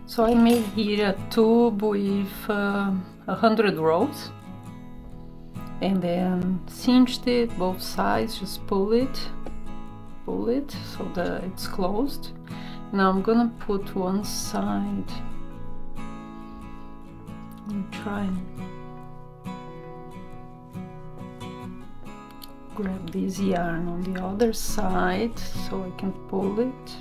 So I made here a tube with 100 rows, and then cinched it both sides, just pull it so that it's closed. Now I'm gonna put one side and try and grab this yarn on the other side so I can pull it.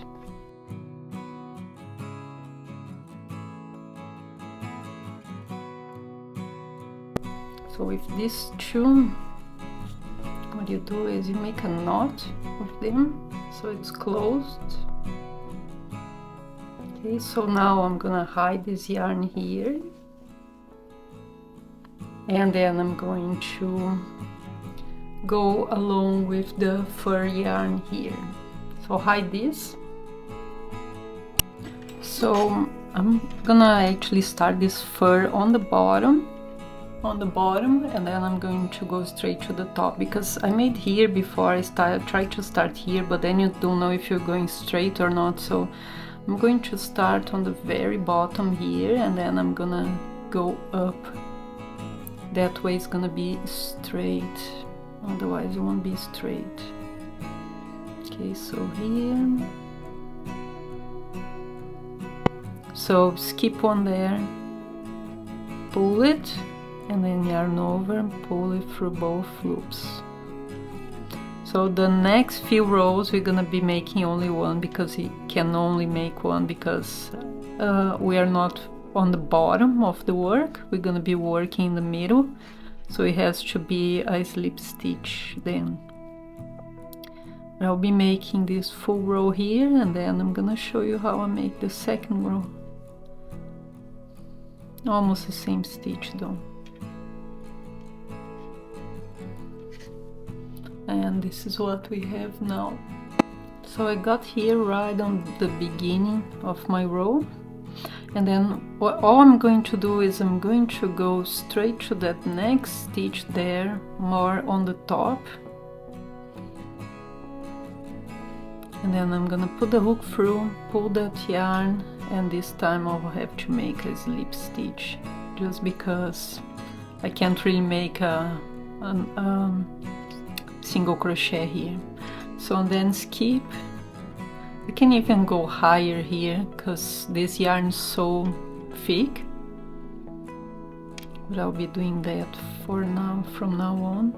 So with these two, what you do is you make a knot with them so it's closed. Okay, so now I'm gonna hide this yarn here, and then I'm going to go along with the fur yarn here. So hide this. So I'm gonna actually start this fur on the bottom, and then I'm going to go straight to the top, because I made here before I try to start here, but then you don't know if you're going straight or not. So I'm going to start on the very bottom here, and then I'm gonna go up. That way it's gonna be straight, otherwise it won't be straight. Okay, so here, so skip one there, pull it, and then yarn over and pull it through both loops. So the next few rows we're gonna be making only one, because you can only make one because we are not on the bottom of the work, we're gonna be working in the middle, so it has to be a slip stitch then. I'll be making this full row here, and then I'm gonna show you how I make the second row. Almost the same stitch though. And this is what we have now. So I got here right on the beginning of my row, and then all I'm going to do is I'm going to go straight to that next stitch there, more on the top, and then I'm gonna put the hook through, pull that yarn, and this time I'll have to make a slip stitch, just because I can't really make a single crochet here. So then skip. You can even go higher here because this yarn is so thick, but I'll be doing that for now, from now on.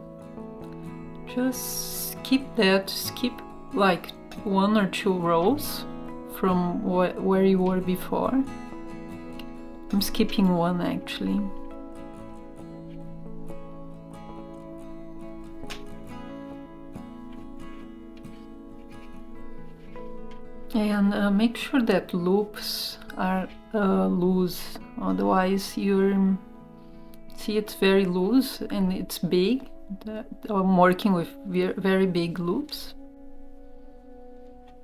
Just skip that, skip like 1 or 2 rows from where you were before. I'm skipping one actually. And make sure that loops are loose, otherwise you're, see, it's very loose and it's big. I'm working with very big loops.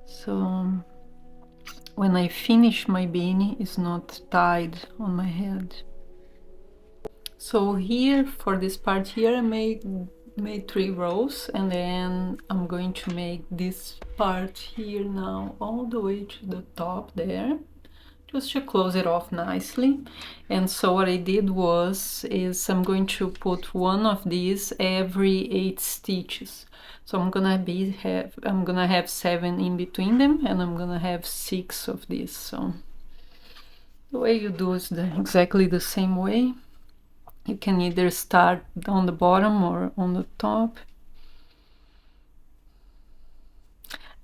So when I finish my beanie, it's not tied on my head. So here for this part here I made 3 rows, and then I'm going to make this part here now all the way to the top there, just to close it off nicely. And so what I did is I'm going to put one of these every 8 stitches. So I'm gonna have 7 in between them, and I'm gonna have 6 of these. So the way you do is exactly the same way. You can either start on the bottom or on the top.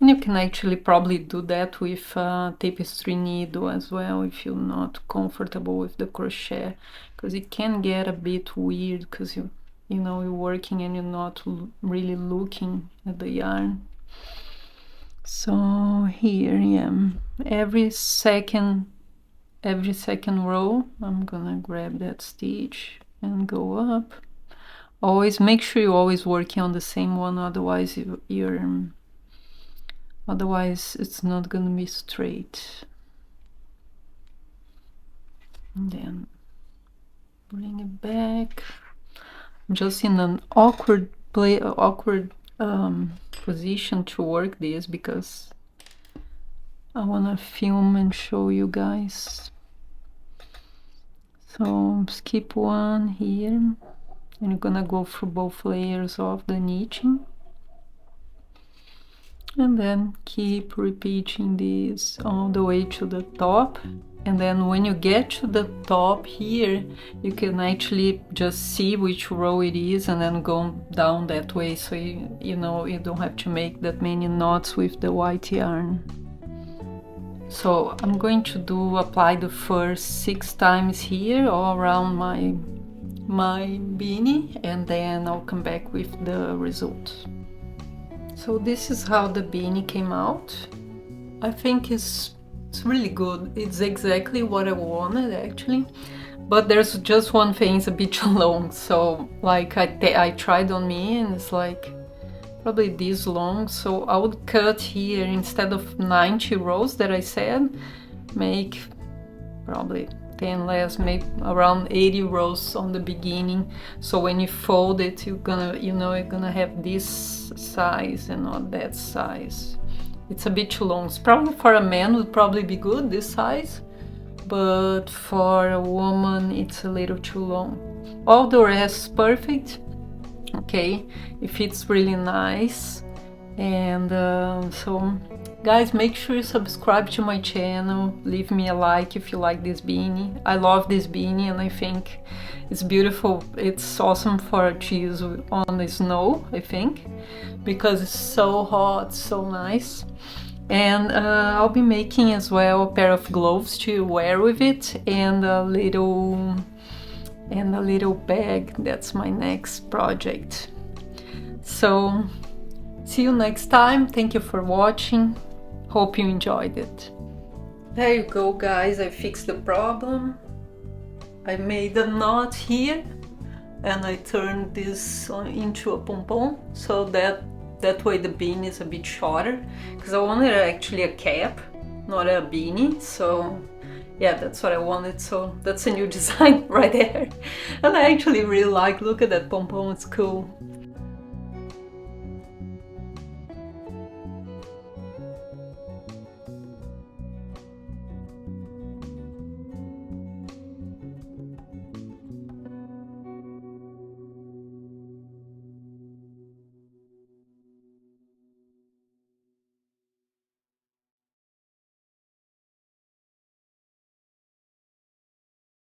And you can actually probably do that with a tapestry needle as well if you're not comfortable with the crochet, because it can get a bit weird because you know you're working and you're not really looking at the yarn. So here I am. Every second row I'm gonna grab that stitch and go up. Always make sure you're always working on the same one, otherwise otherwise it's not gonna be straight. And then bring it back. I'm just in an awkward position to work this because I want to film and show you guys. So skip one here, and you're gonna go through both layers of the knitting, and then keep repeating this all the way to the top. And then when you get to the top here, you can actually just see which row it is and then go down that way, so you know, you don't have to make that many knots with the white yarn. So I'm going to apply the first 6 times here all around my beanie, and then I'll come back with the result. So this is how the beanie came out. I think it's really good. It's exactly what I wanted actually, but there's just one thing, it's a bit too long. So like I tried on me and it's like probably this long, so I would cut here instead of 90 rows that I said, make probably 10 less, maybe around 80 rows on the beginning, so when you fold it you're gonna have this size and not that size. It's a bit too long. It's probably for a man would probably be good, this size, but for a woman it's a little too long. All the rest perfect. Okay, it fits really nice. And so guys, make sure you subscribe to my channel, leave me a like if you like this beanie. I love this beanie and I think it's beautiful. It's awesome to use on the snow, I think, because it's so hot, so nice. And I'll be making as well a pair of gloves to wear with it, and a little bag. That's my next project. So see you next time. Thank you for watching. Hope you enjoyed it. There you go, guys. I fixed the problem. I made a knot here and I turned this into a pom-pom, so that way the beanie is a bit shorter, because I wanted actually a cap, not a beanie. So yeah, that's what I wanted. So that's a new design right there, and I actually really like. Look at that pom-pom, it's cool.